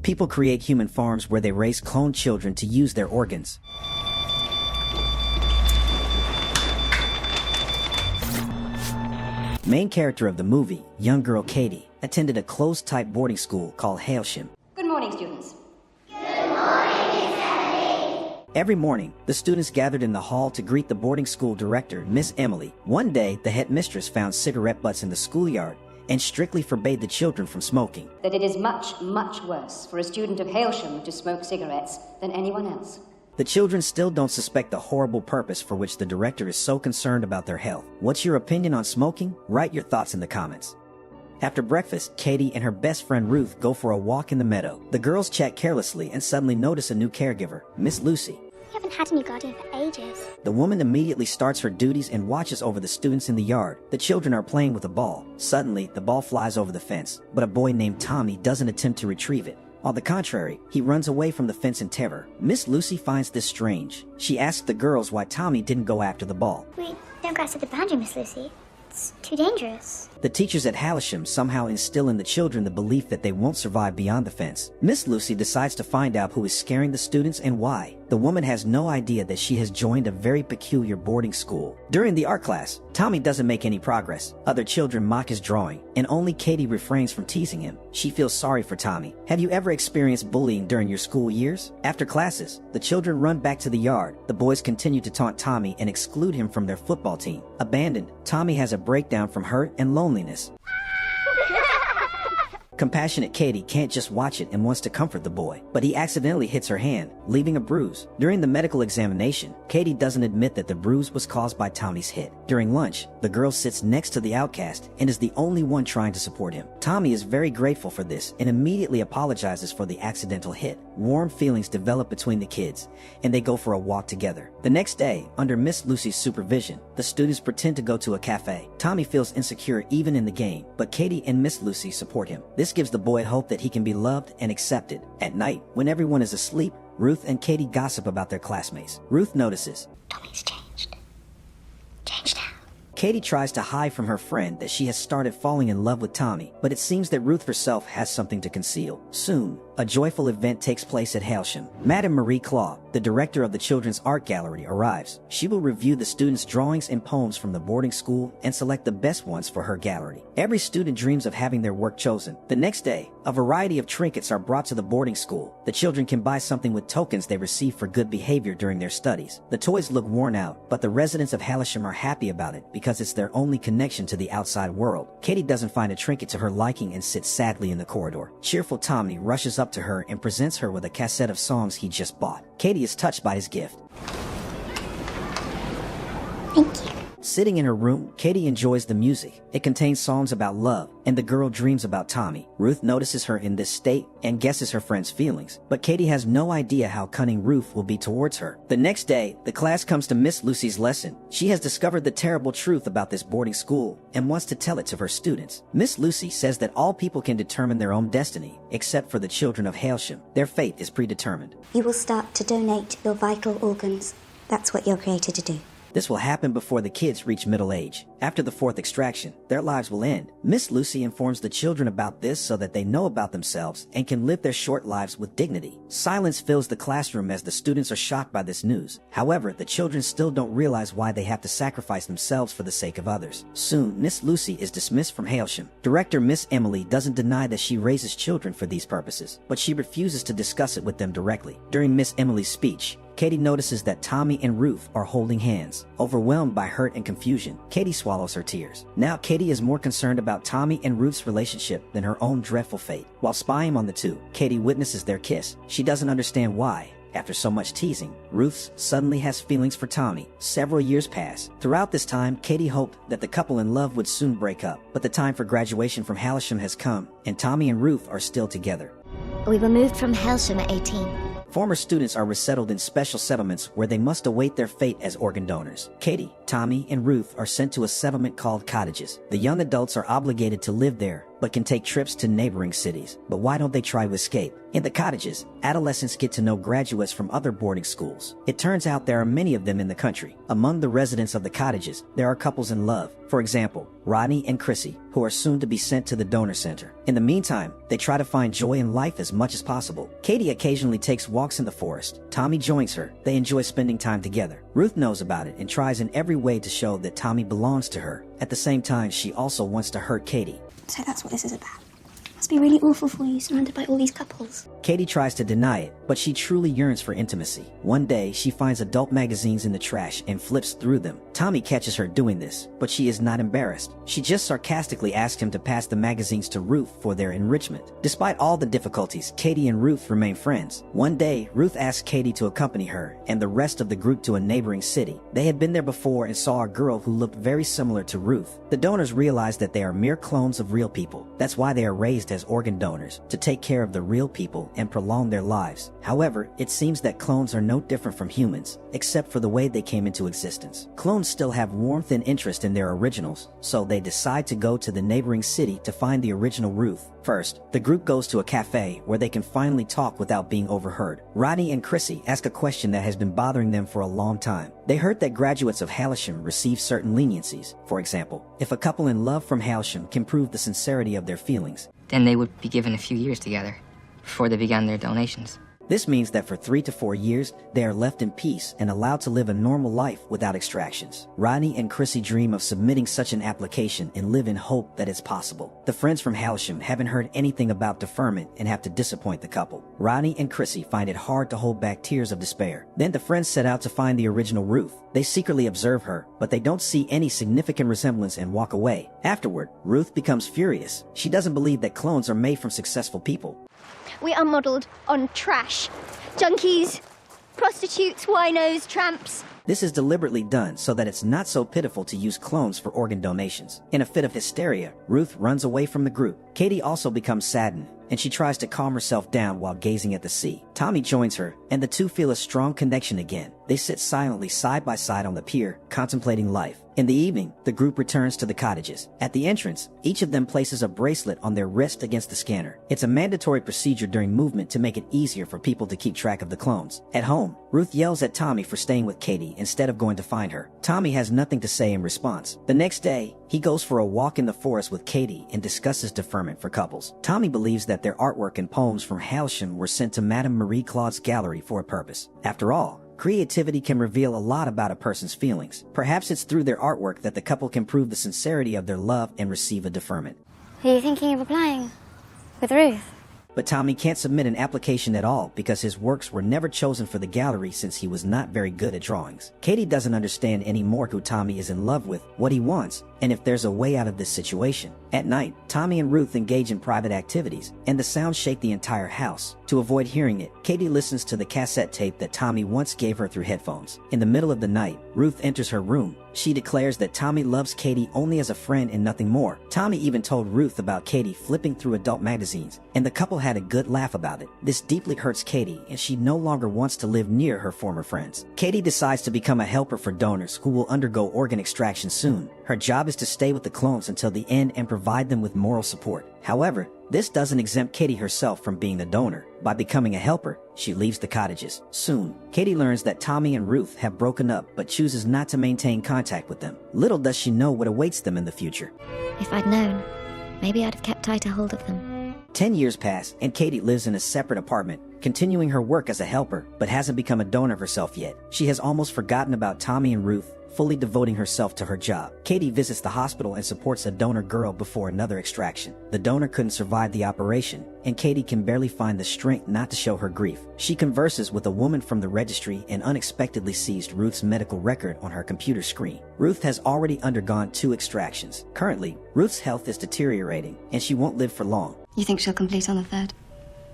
People create human farms where they raise cloned children to use their organs. Main character of the movie, young girl Katie, attended a closed-type boarding school called Hailsham. Good morning, students. Every morning, the students gathered in the hall to greet the boarding school director, Miss Emily. One day, the headmistress found cigarette butts in the schoolyard and strictly forbade the children from smoking. That it is much, much worse for a student of Hailsham to smoke cigarettes than anyone else. The children still don't suspect the horrible purpose for which the director is so concerned about their health. What's your opinion on smoking? Write your thoughts in the comments. After breakfast, Katie and her best friend Ruth go for a walk in the meadow. The girls chat carelessly and suddenly notice a new caregiver, Miss Lucy. We haven't had a new guardian for ages. The woman immediately starts her duties and watches over the students in the yard. The children are playing with a ball. Suddenly, the ball flies over the fence, but a boy named Tommy doesn't attempt to retrieve it. On the contrary, he runs away from the fence in terror. Miss Lucy finds this strange. She asks the girls why Tommy didn't go after the ball. We don't go outside the boundary, Miss Lucy. It's too dangerous. The teachers at Hailsham somehow instill in the children the belief that they won't survive beyond the fence. Miss Lucy decides to find out who is scaring the students and why. The woman has no idea that she has joined a very peculiar boarding school. During the art class, Tommy doesn't make any progress. Other children mock his drawing, and only Katie refrains from teasing him. She feels sorry for Tommy. Have you ever experienced bullying during your school years? After classes, the children run back to the yard. The boys continue to taunt Tommy and exclude him from their football team. Abandoned, Tommy has a breakdown from hurt and loneliness. Compassionate Katie can't just watch it and wants to comfort the boy, but he accidentally hits her hand, leaving a bruise. During the medical examination, Katie doesn't admit that the bruise was caused by Tommy's hit. During lunch, the girl sits next to the outcast and is the only one trying to support him. Tommy is very grateful for this and immediately apologizes for the accidental hit. Warm feelings develop between the kids, and they go for a walk together. The next day, under Miss Lucy's supervision, the students pretend to go to a cafe. Tommy feels insecure even in the game, but Katie and Miss Lucy support him. This gives the boy hope that he can be loved and accepted. At night, when everyone is asleep, Ruth and Katie gossip about their classmates. Ruth notices Tommy's changed. Changed how? Katie tries to hide from her friend that she has started falling in love with Tommy, but it seems that Ruth herself has something to conceal. Soon, a joyful event takes place at Hailsham. Madame Marie Claude, the director of the Children's Art Gallery, arrives. She will review the students' drawings and poems from the boarding school and select the best ones for her gallery. Every student dreams of having their work chosen. The next day, a variety of trinkets are brought to the boarding school. The children can buy something with tokens they receive for good behavior during their studies. The toys look worn out, but the residents of Hailsham are happy about it because it's their only connection to the outside world. Katie doesn't find a trinket to her liking and sits sadly in the corridor. Cheerful Tommy rushes up to her and presents her with a cassette of songs he just bought. Katie is touched by his gift. Thank you. Sitting in her room, Katie enjoys the music. It contains songs about love, and the girl dreams about Tommy. Ruth notices her in this state and guesses her friend's feelings, but Katie has no idea how cunning Ruth will be towards her. The next day, the class comes to Miss Lucy's lesson. She has discovered the terrible truth about this boarding school and wants to tell it to her students. Miss Lucy says that all people can determine their own destiny, except for the children of Hailsham. Their fate is predetermined. You will start to donate your vital organs. That's what you're created to do. This will happen before the kids reach middle age. After the fourth extraction, their lives will end. Miss Lucy informs the children about this so that they know about themselves and can live their short lives with dignity. Silence fills the classroom as the students are shocked by this news. However, the children still don't realize why they have to sacrifice themselves for the sake of others. Soon, Miss Lucy is dismissed from Hailsham. Director Miss Emily doesn't deny that she raises children for these purposes, but she refuses to discuss it with them directly. During Miss Emily's speech, Katie notices that Tommy and Ruth are holding hands. Overwhelmed by hurt and confusion, Katie swallows her tears. Now Katie is more concerned about Tommy and Ruth's relationship than her own dreadful fate. While spying on the two, Katie witnesses their kiss. She doesn't understand why. After so much teasing, Ruth suddenly has feelings for Tommy. Several years pass. Throughout this time, Katie hoped that the couple in love would soon break up. But the time for graduation from Hailsham has come, and Tommy and Ruth are still together. We were moved from Hailsham at 18. Former students are resettled in special settlements where they must await their fate as organ donors. Katie, Tommy, and Ruth are sent to a settlement called Cottages. The young adults are obligated to live there but can take trips to neighboring cities. But why don't they try to escape? In the cottages, adolescents get to know graduates from other boarding schools. It turns out there are many of them in the country. Among the residents of the cottages, there are couples in love. For example, Rodney and Chrissy, who are soon to be sent to the donor center. In the meantime, they try to find joy in life as much as possible. Katie occasionally takes walks in the forest. Tommy joins her. They enjoy spending time together. Ruth knows about it and tries in every way to show that Tommy belongs to her. At the same time, she also wants to hurt Katie. So that's what this is about. Must be really awful for you, surrounded by all these couples. Katie tries to deny it, but she truly yearns for intimacy. One day, she finds adult magazines in the trash and flips through them. Tommy catches her doing this, but she is not embarrassed. She just sarcastically asks him to pass the magazines to Ruth for their enrichment. Despite all the difficulties, Katie and Ruth remain friends. One day, Ruth asks Katie to accompany her and the rest of the group to a neighboring city. They had been there before and saw a girl who looked very similar to Ruth. The donors realize that they are mere clones of real people. That's why they are raised as organ donors, to take care of the real people and prolong their lives. However, it seems that clones are no different from humans, except for the way they came into existence. Clones still have warmth and interest in their originals, so they decide to go to the neighboring city to find the original Ruth. First, the group goes to a cafe where they can finally talk without being overheard. Rodney and Chrissy ask a question that has been bothering them for a long time. They heard that graduates of Hailsham receive certain leniencies. For example, if a couple in love from Hailsham can prove the sincerity of their feelings, then they would be given a few years together before they began their donations. this means that for 3 to 4 years, they are left in peace and allowed to live a normal life without extractions. Rodney and Chrissy dream of submitting such an application and live in hope that it's possible. The friends from Hailsham haven't heard anything about deferment and have to disappoint the couple. Rodney and Chrissy find it hard to hold back tears of despair. Then the friends set out to find the original Ruth. They secretly observe her, but they don't see any significant resemblance and walk away. Afterward, Ruth becomes furious. She doesn't believe that clones are made from successful people. We are modelled on trash. Junkies, prostitutes, winos, tramps. This is deliberately done so that it's not so pitiful to use clones for organ donations. In a fit of hysteria, Ruth runs away from the group. Katie also becomes saddened, and she tries to calm herself down while gazing at the sea. Tommy joins her, and the two feel a strong connection again. They sit silently side by side on the pier, contemplating life. In the evening, the group returns to the cottages. At the entrance, each of them places a bracelet on their wrist against the scanner. It's a mandatory procedure during movement to make it easier for people to keep track of the clones. At home, Ruth yells at Tommy for staying with Katie instead of going to find her. Tommy has nothing to say in response. The next day, he goes for a walk in the forest with Katie and discusses deferment for couples. Tommy believes that their artwork and poems from Hailsham were sent to Madame Marie Claude's gallery for a purpose. After all, creativity can reveal a lot about a person's feelings. Perhaps it's through their artwork that the couple can prove the sincerity of their love and receive a deferment. Are you thinking of applying with Ruth? But Tommy can't submit an application at all because his works were never chosen for the gallery since he was not very good at drawings. Katie doesn't understand anymore who Tommy is in love with, what he wants, and if there's a way out of this situation. At night, Tommy and Ruth engage in private activities, and the sounds shake the entire house. To avoid hearing it, Katie listens to the cassette tape that Tommy once gave her through headphones. In the middle of the night, Ruth enters her room. She declares that Tommy loves Katie only as a friend and nothing more. Tommy even told Ruth about Katie flipping through adult magazines, and the couple had a good laugh about it. This deeply hurts Katie, and she no longer wants to live near her former friends. Katie decides to become a helper for donors who will undergo organ extraction soon. Her job is to stay with the clones until the end and provide them with moral support. However, this doesn't exempt Katie herself from being a donor. By becoming a helper, she leaves the cottages. Soon, Katie learns that Tommy and Ruth have broken up but chooses not to maintain contact with them. Little does she know what awaits them in the future. If I'd known, maybe I'd have kept tighter hold of them. 10 years pass, and Katie lives in a separate apartment, continuing her work as a helper, but hasn't become a donor herself yet. She has almost forgotten about Tommy and Ruth, fully devoting herself to her job. Katie visits the hospital and supports a donor girl before another extraction. The donor couldn't survive the operation, and Katie can barely find the strength not to show her grief. She converses with a woman from the registry and unexpectedly sees Ruth's medical record on her computer screen. Ruth has already undergone 2 extractions. Currently, Ruth's health is deteriorating, and she won't live for long. You think she'll complete on the 3rd?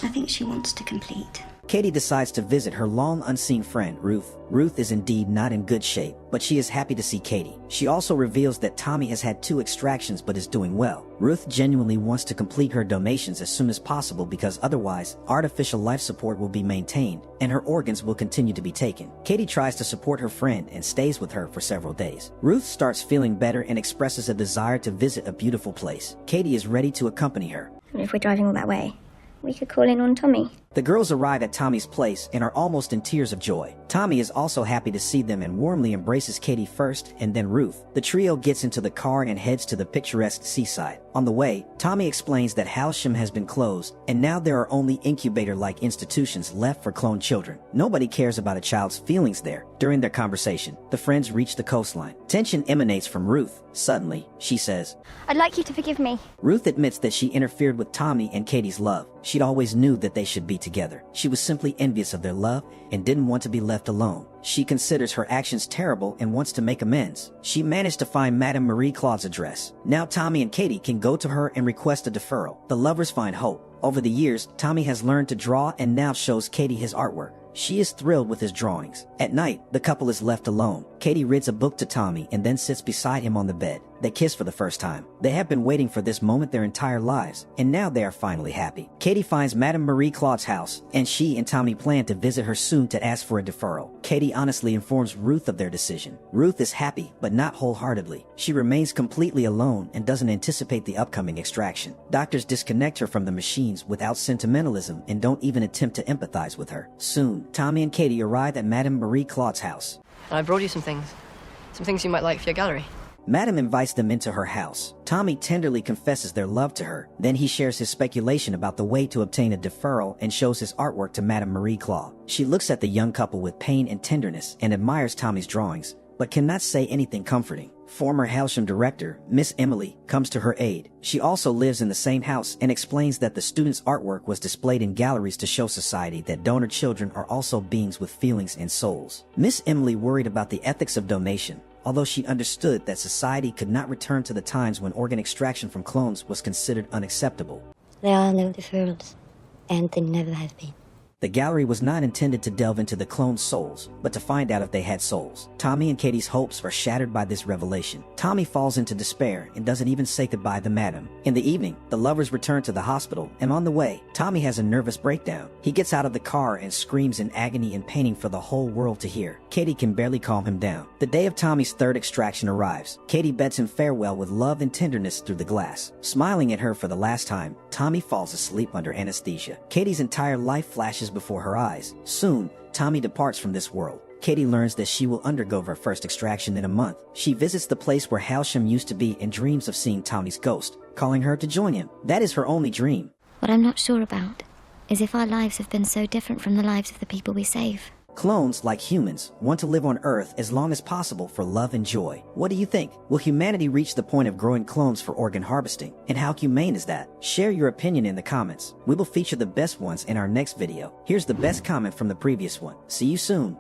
I think she wants to complete. Katie decides to visit her long unseen friend, Ruth. Ruth is indeed not in good shape, but she is happy to see Katie. She also reveals that Tommy has had 2 extractions but is doing well. Ruth genuinely wants to complete her donations as soon as possible because otherwise, artificial life support will be maintained and her organs will continue to be taken. Katie tries to support her friend and stays with her for several days. Ruth starts feeling better and expresses a desire to visit a beautiful place. Katie is ready to accompany her. And if we're driving all that way, we could call in on Tommy. The girls arrive at Tommy's place and are almost in tears of joy. Tommy is also happy to see them and warmly embraces Katie first and then Ruth. The trio gets into the car and heads to the picturesque seaside. On the way, Tommy explains that Halsham has been closed and now there are only incubator-like institutions left for cloned children. Nobody cares about a child's feelings there. During their conversation, the friends reach the coastline. Tension emanates from Ruth. Suddenly, she says, I'd like you to forgive me. Ruth admits that she interfered with Tommy and Katie's love. She'd always knew that they should be together. She was simply envious of their love and didn't want to be left alone. She considers her actions terrible and wants to make amends. She managed to find Madame Marie Claude's address. Now Tommy and Katie can go to her and request a deferral. The lovers find hope. Over the years, Tommy has learned to draw and now shows Katie his artwork. She is thrilled with his drawings. At night, the couple is left alone. Katie reads a book to Tommy and then sits beside him on the bed. They kiss for the first time. They have been waiting for this moment their entire lives, and now they are finally happy. Katie finds Madame Marie Claude's house, and she and Tommy plan to visit her soon to ask for a deferral. Katie honestly informs Ruth of their decision. Ruth is happy, but not wholeheartedly. She remains completely alone and doesn't anticipate the upcoming extraction. Doctors disconnect her from the machines without sentimentalism and don't even attempt to empathize with her. Soon, Tommy and Katie arrive at Madame Marie Claude's house. I brought you some things you might like for your gallery. Madame invites them into her house. Tommy tenderly confesses their love to her. Then he shares his speculation about the way to obtain a deferral and shows his artwork to Madame Marie Claude. She looks at the young couple with pain and tenderness and admires Tommy's drawings, but cannot say anything comforting. Former Halsham director, Miss Emily, comes to her aid. She also lives in the same house and explains that the students' artwork was displayed in galleries to show society that donor children are also beings with feelings and souls. Miss Emily worried about the ethics of donation, although she understood that society could not return to the times when organ extraction from clones was considered unacceptable. There are no deferrals, and there never have been. The gallery was not intended to delve into the clones' souls, but to find out if they had souls. Tommy and Katie's hopes are shattered by this revelation. Tommy falls into despair and doesn't even say goodbye to Madame. In the evening, the lovers return to the hospital, and on the way, Tommy has a nervous breakdown. He gets out of the car and screams in agony and pain for the whole world to hear. Katie can barely calm him down. The day of Tommy's 3rd extraction arrives. Katie bids him farewell with love and tenderness through the glass. Smiling at her for the last time, Tommy falls asleep under anesthesia. Katie's entire life flashes before her eyes. Soon, Tommy departs from this world. Katie learns that she will undergo her first extraction in a month. She visits the place where Halsham used to be and dreams of seeing Tommy's ghost, calling her to join him. That is her only dream. What I'm not sure about is if our lives have been so different from the lives of the people we save. Clones, like humans, want to live on Earth as long as possible for love and joy. What do you think? Will humanity reach the point of growing clones for organ harvesting? And how humane is that? Share your opinion in the comments. We will feature the best ones in our next video. Here's the best comment from the previous one. See you soon.